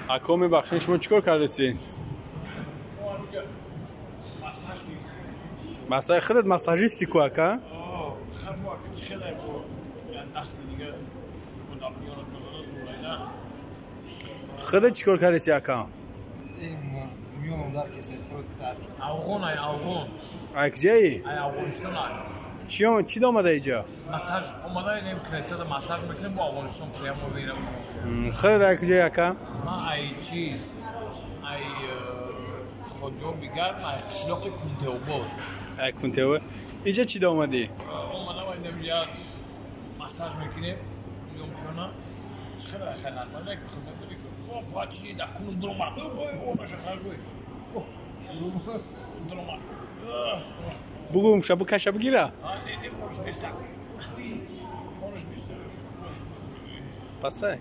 Ако мебахшед, шумо чӣ кор кардесин? Масаж худат масажисти ку ака? Худат чӣ кор кардеси ака? Афғон. Ай куҷаи? Ай Афғонистон ай. Чӣ омада иҷо? Масаж омада инем кунедда масаж мекунем бо Афғонистон прямо берам. Худат ай куҷаи ака? Ман ай чиз ай хоҷо бигар ай қишлоқи Кунтеобод. Ай Кунтеобод. Иҷо чӣ омадӣ? Омада инем я масаж мекунем. Ёмкона. Чиқадар ай ханат ман як худо бudi ку. О бачи да кунедрома. О баша харгой. Кунедрома. Бугум шабу каша бигира. Не можеш бистак. Можеш бистак. Пасай.